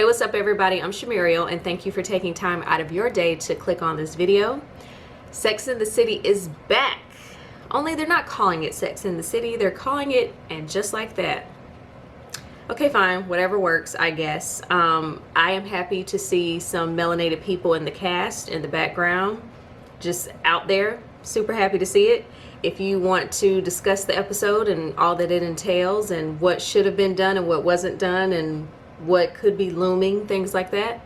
Hey, what's up everybody? I'm Shamiriel and thank you for taking time out of your day to click on this video. Sex in the City is back. Only they're not calling it Sex in the City, they're calling it And Just Like That. Okay, fine, whatever works, I guess. I am happy to see some melanated people in the cast, in the background, just out there. Super happy to see it. If you want to discuss the episode and all that it entails and what should have been done and what wasn't done and what could be looming, things like that,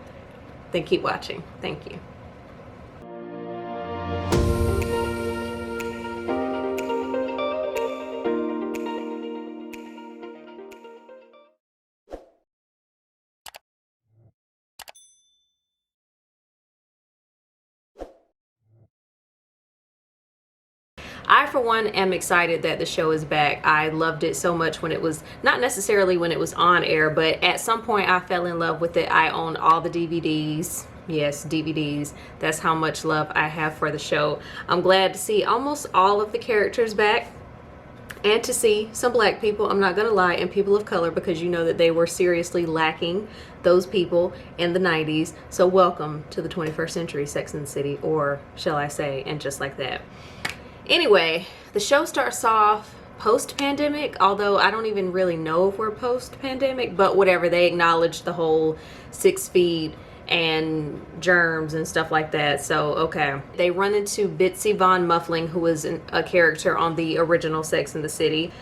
then keep watching. Thank you. I, for one, am excited that the show is back. I loved it so much when it was, not necessarily when it was on air, but at some point I fell in love with it. I own all the DVDs. Yes, DVDs. That's how much love I have for the show. I'm glad to see almost all of the characters back and to see some black people, I'm not gonna lie, and people of color, because you know that they were seriously lacking those people in the 90s. So welcome to the 21st century, Sex and the City, or shall I say, And Just Like That. Anyway, the show starts off post-pandemic, although I don't even really know if we're post-pandemic, but whatever, they acknowledge the whole 6 feet and germs and stuff like that, so okay. They run into Bitsy Von Muffling, who was a character on the original Sex and the City.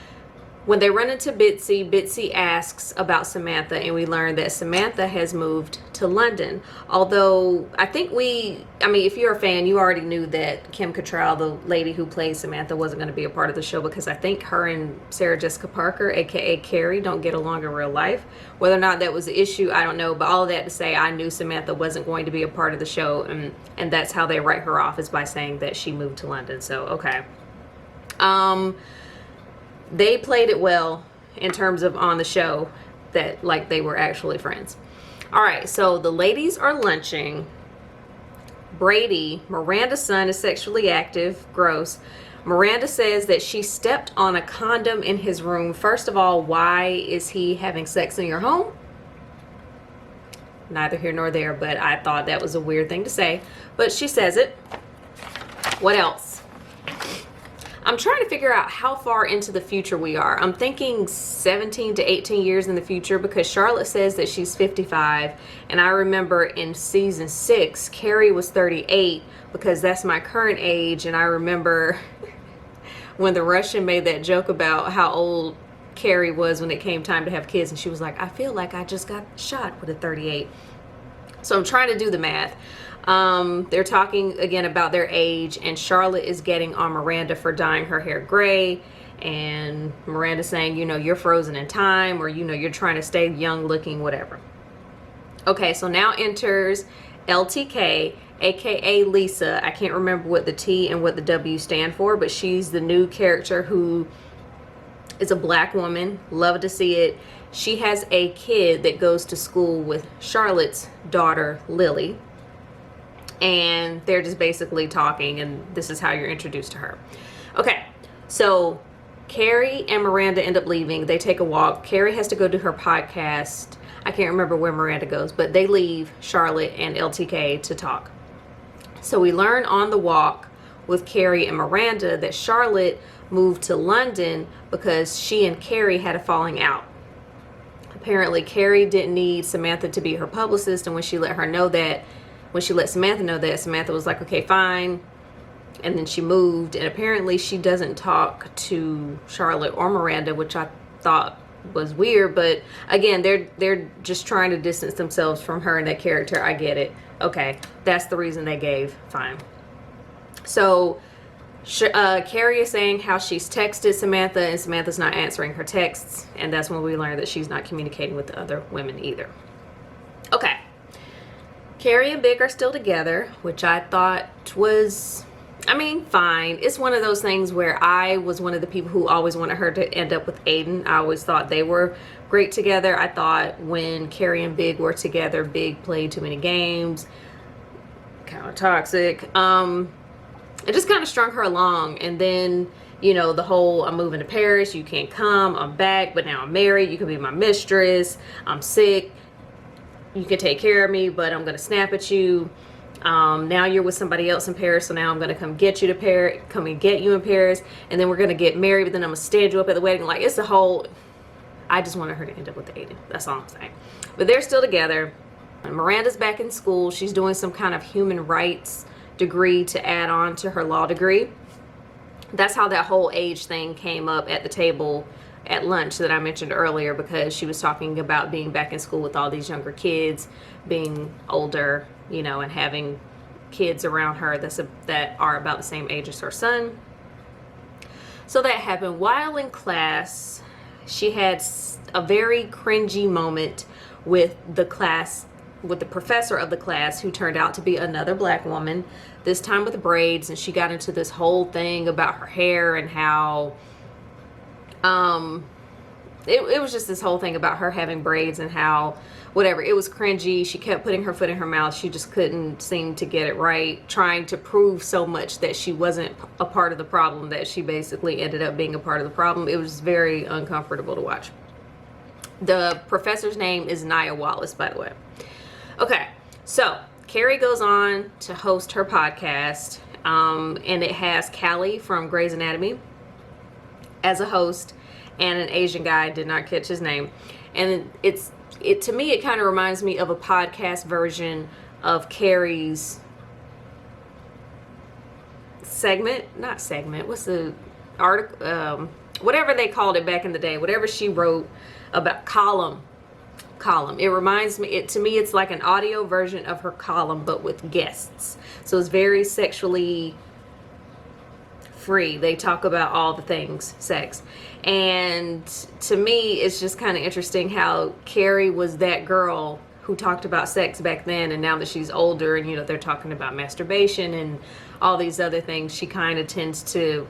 When they run into Bitsy, Bitsy asks about Samantha, and we learn that Samantha has moved to London. Although, I think if you're a fan, you already knew that Kim Cattrall, the lady who plays Samantha, wasn't going to be a part of the show because I think her and Sarah Jessica Parker, aka Carrie, don't get along in real life. Whether or not that was the issue, I don't know, but all of that to say, I knew Samantha wasn't going to be a part of the show, and that's how they write her off, is by saying that she moved to London, so okay. They played it well in terms of on the show that like they were actually friends. All right, so the ladies are lunching. Brady, Miranda's son, is sexually active. Gross. Miranda says that she stepped on a condom in his room. First of all, why is he having sex in your home? Neither here nor there, but I thought that was a weird thing to say. But she says it. What else? I'm trying to figure out how far into the future we are. I'm thinking 17 to 18 years in the future, because Charlotte says that she's 55. And I remember in season 6, Carrie was 38, because that's my current age. And I remember when the Russian made that joke about how old Carrie was when it came time to have kids. And she was like, I feel like I just got shot with a 38. So I'm trying to do the math. They're talking again about their age, and Charlotte is getting on Miranda for dyeing her hair gray, and Miranda saying, you know, you're frozen in time, or, you know, you're trying to stay young looking, whatever. Okay, so now enters LTK, aka Lisa. I can't remember what the T and what the W stand for, but she's the new character who is a black woman. Love to see it. She has a kid that goes to school with Charlotte's daughter, Lily. And they're just basically talking, and this is how you're introduced to her. Okay, so Carrie and Miranda end up leaving. They take a walk. Carrie has to go do her podcast. I can't remember where Miranda goes, but they leave Charlotte and LTK to talk. So we learn on the walk with Carrie and Miranda that Charlotte moved to London because she and Carrie had a falling out. Apparently, Carrie didn't need Samantha to be her publicist, and when she let Samantha know that, Samantha was like, okay, fine. And then she moved, and apparently she doesn't talk to Charlotte or Miranda, which I thought was weird. But again, they're just trying to distance themselves from her and that character. I get it. Okay, that's the reason they gave. Fine. So Carrie is saying how she's texted Samantha, and Samantha's not answering her texts. And that's when we learn that she's not communicating with the other women either. Okay. Carrie and Big are still together, which I thought was, fine. It's one of those things where I was one of the people who always wanted her to end up with Aiden. I always thought they were great together. I thought when Carrie and Big were together, Big played too many games, kind of toxic. It just kind of strung her along. And then, you know, the whole, I'm moving to Paris, you can't come, I'm back, but now I'm married, you can be my mistress, I'm sick. you can take care of me, but I'm going to snap at you. Now you're with somebody else in Paris, so now I'm going to come get you to Paris, come and get you in Paris, and then we're going to get married, but then I'm going to stand you up at the wedding. Like, it's a whole, I just wanted her to end up with Aiden. That's all I'm saying. But they're still together. Miranda's back in school. She's doing some kind of human rights degree to add on to her law degree. That's how that whole age thing came up at the table at lunch that I mentioned earlier, because she was talking about being back in school with all these younger kids, being older, you know, and having kids around her that are about the same age as her son. So that happened. While in class, she had a very cringy moment with the class, with the professor of the class, who turned out to be another black woman, this time with braids, and she got into this whole thing about her hair and how it was just this whole thing about her having braids and how whatever, it was cringy. She kept putting her foot in her mouth. She just couldn't seem to get it right, trying to prove so much that she wasn't a part of the problem, that she basically ended up being a part of the problem. It was very uncomfortable to watch. The professor's name is Nia Wallace, by the way. Okay, so Carrie goes on to host her podcast, and it has Callie from Grey's Anatomy as a host, and an Asian guy, did not catch his name. And to me, it kind of reminds me of a podcast version of Carrie's what's the article, whatever they called it back in the day, whatever she wrote about, column. It reminds me, to me, it's like an audio version of her column, but with guests. So it's very sexually free. They talk about all the things sex. And to me, it's just kind of interesting how Carrie was that girl who talked about sex back then, and now that she's older and, you know, they're talking about masturbation and all these other things, she kind of tends to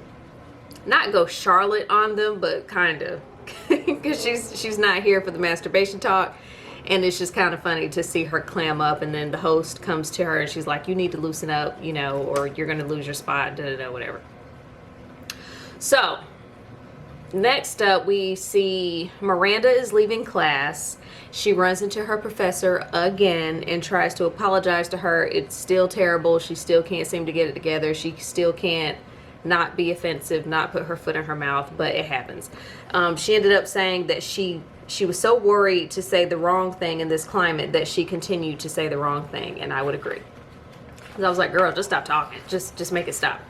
not go Charlotte on them, but kind of, because she's not here for the masturbation talk. And it's just kind of funny to see her clam up, and then the host comes to her and she's like, you need to loosen up, you know, or you're going to lose your spot, whatever. So next up, we see Miranda is leaving class. She runs into her professor again and tries to apologize to her. It's still terrible. She still can't seem to get it together. She still can't not be offensive, not put her foot in her mouth, but it happens. She ended up saying that she was so worried to say the wrong thing in this climate that she continued to say the wrong thing, and I would agree. Because I was like, girl, just stop talking. Just make it stop.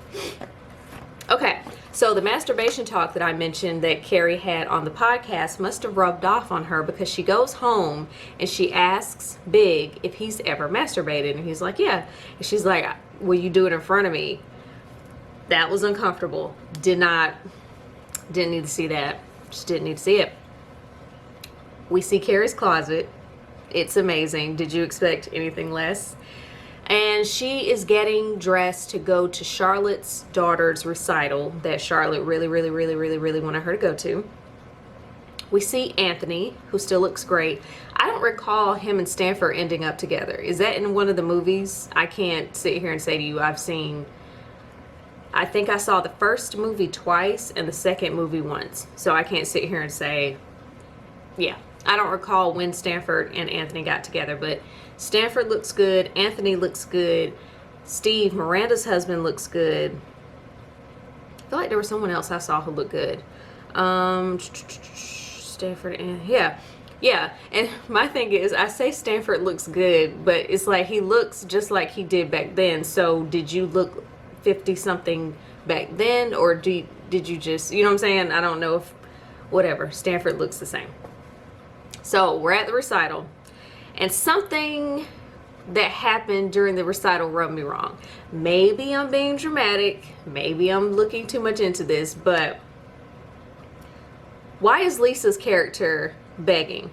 Okay, so the masturbation talk that I mentioned that Carrie had on the podcast must have rubbed off on her, because she goes home and she asks Big if he's ever masturbated, and he's like, yeah. And she's like, will you do it in front of me? That was uncomfortable. Didn't need to see that. Just didn't need to see it. We see Carrie's closet. It's amazing. Did you expect anything less? And she is getting dressed to go to Charlotte's daughter's recital that Charlotte really wanted her to go to. We see Anthony, who still looks great. I don't recall him and Stanford ending up together. Is that in one of the movies? I can't sit here and say to you I think I saw the first movie twice and the second movie once. So I can't sit here and say, yeah. I don't recall when Stanford and Anthony got together, but Stanford looks good. Anthony looks good. Steve, Miranda's husband, looks good. I feel like there was someone else I saw who looked good. Stanford and yeah. And my thing is, I say Stanford looks good, but it's like he looks just like he did back then. So did you look 50 something back then, or did you just, you know what I'm saying? I don't know if, whatever. Stanford looks the same. So we're at the recital, and something that happened during the recital rubbed me wrong. Maybe I'm being dramatic. Maybe I'm looking too much into this, but why is Lisa's character begging?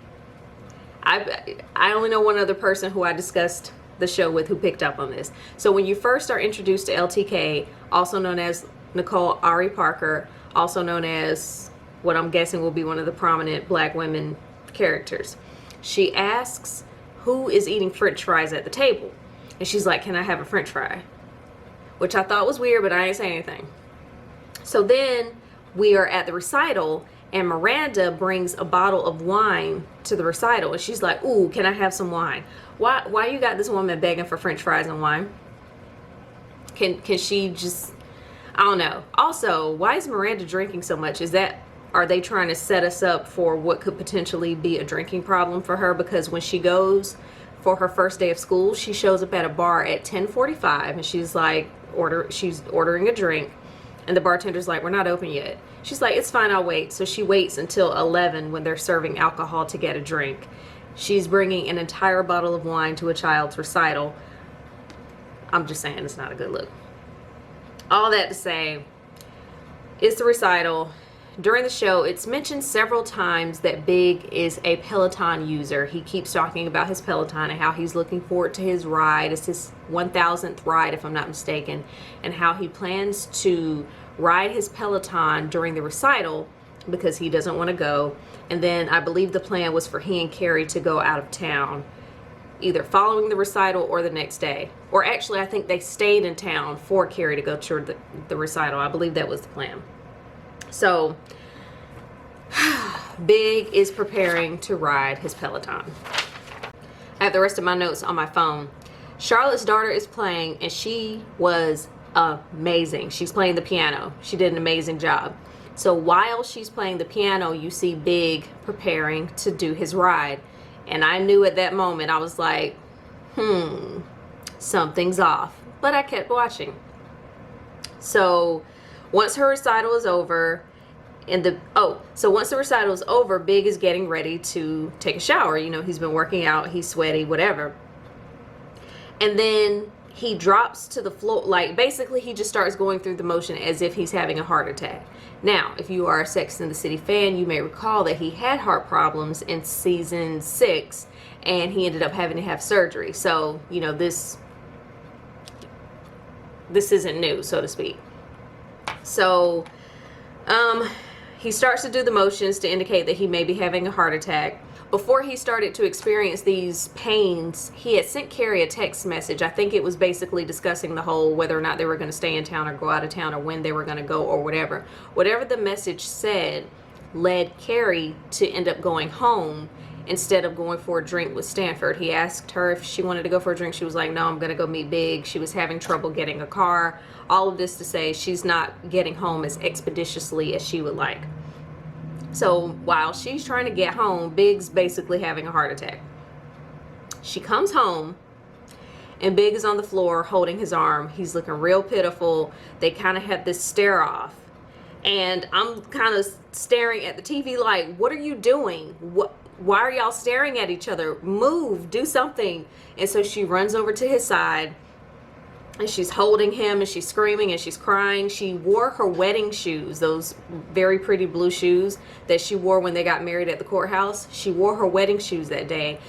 I only know one other person who I discussed the show with who picked up on this. So when you first are introduced to LTK, also known as Nicole Ari Parker, also known as what I'm guessing will be one of the prominent black women characters, she asks who is eating french fries at the table, and she's like, can I have a french fry? Which I thought was weird, but I ain't saying anything. So then we are at the recital, and Miranda brings a bottle of wine to the recital, and she's like, "Ooh, can I have some wine?" Why you got this woman begging for French fries and wine? Can she just, I don't know. Also, why is Miranda drinking so much? Are they trying to set us up for what could potentially be a drinking problem for her? Because when she goes for her first day of school, she shows up at a bar at 10:45, and she's like, she's ordering a drink, and the bartender's like, "We're not open yet." She's like, "It's fine, I'll wait." So she waits until 11 when they're serving alcohol to get a drink. She's bringing an entire bottle of wine to a child's recital. I'm just saying, it's not a good look. All that to say, it's the recital. During the show, it's mentioned several times that Big is a Peloton user. He keeps talking about his Peloton and how he's looking forward to his ride. It's his 1,000th ride, if I'm not mistaken, and how he plans to ride his Peloton during the recital because he doesn't want to go. And then I believe the plan was for he and Carrie to go out of town, either following the recital or the next day. Or actually, I think they stayed in town for Carrie to go to the recital. I believe that was the plan. So, Big is preparing to ride his Peloton. I have the rest of my notes on my phone. Charlotte's daughter is playing, and she was amazing. She's playing the piano. She did an amazing job. So while she's playing the piano, you see Big preparing to do his ride. And I knew at that moment, I was like, something's off. But I kept watching. So once her recital is over, once the recital is over, Big is getting ready to take a shower. You know, he's been working out, he's sweaty, whatever. And then he drops to the floor, like basically he just starts going through the motion as if he's having a heart attack. Now, if you are a Sex and the City fan, you may recall that he had heart problems in season 6, and he ended up having to have surgery. So, you know, this isn't new, so to speak. So, he starts to do the motions to indicate that he may be having a heart attack. Before he started to experience these pains, he had sent Carrie a text message. I think it was basically discussing the whole whether or not they were going to stay in town or go out of town or when they were going to go or whatever. Whatever the message said led Carrie to end up going home instead of going for a drink with Stanford. He asked her if she wanted to go for a drink. She was like, "No, I'm going to go meet Big." She was having trouble getting a car. All of this to say she's not getting home as expeditiously as she would like. So while she's trying to get home, Big's basically having a heart attack. She comes home, and Big is on the floor holding his arm. He's looking real pitiful. They kind of have this stare off. And I'm kind of staring at the TV like, what are you doing? Why are y'all staring at each other? Move, do something. And so she runs over to his side, and she's holding him, and she's screaming, and she's crying. She wore her wedding shoes, those very pretty blue shoes that she wore when they got married at the courthouse. She wore her wedding shoes that day.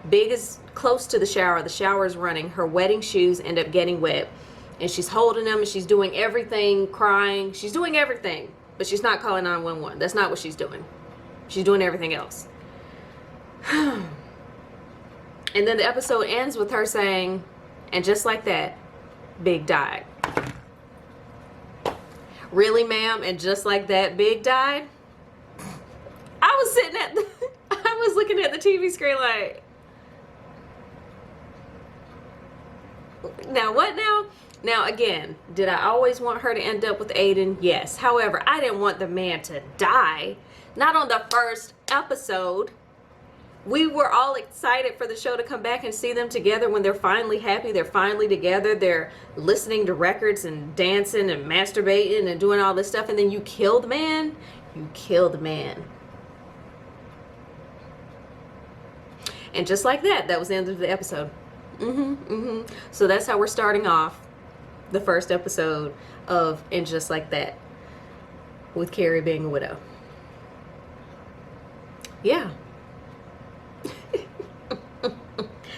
Big is close to the shower. The shower is running. Her wedding shoes end up getting wet, and she's holding them, and she's doing everything, crying. She's doing everything, but she's not calling 911. That's not what she's doing. She's doing everything else. And then the episode ends with her saying, "And just like that, Big died." Really, ma'am? And just like that, Big died? I was sitting at I was looking at the TV screen like, now what now? Now again, did I always want her to end up with Aiden? Yes. However, I didn't want the man to die. Not on the first episode. We were all excited for the show to come back and see them together when they're finally happy. They're finally together. They're listening to records and dancing and masturbating and doing all this stuff. And then you kill the man. You kill the man. And just like that, that was the end of the episode. So that's how we're starting off the first episode of And Just Like That, with Carrie being a widow. Yeah.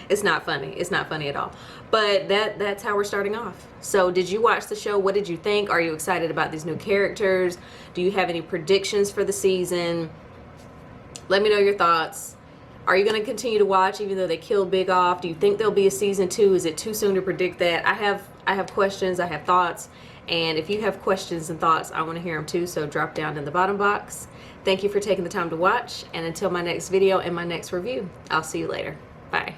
It's not funny. It's not funny at all. But that's how we're starting off. So did you watch the show? What did you think? Are you excited about these new characters? Do you have any predictions for the season? Let me know your thoughts. Are you going to continue to watch even though they killed Big off? Do you think there'll be a season 2? Is it too soon to predict that? I have questions. I have thoughts. And if you have questions and thoughts, I want to hear them too, so drop down in the bottom box. Thank you for taking the time to watch, and until my next video and my next review, I'll see you later. Bye.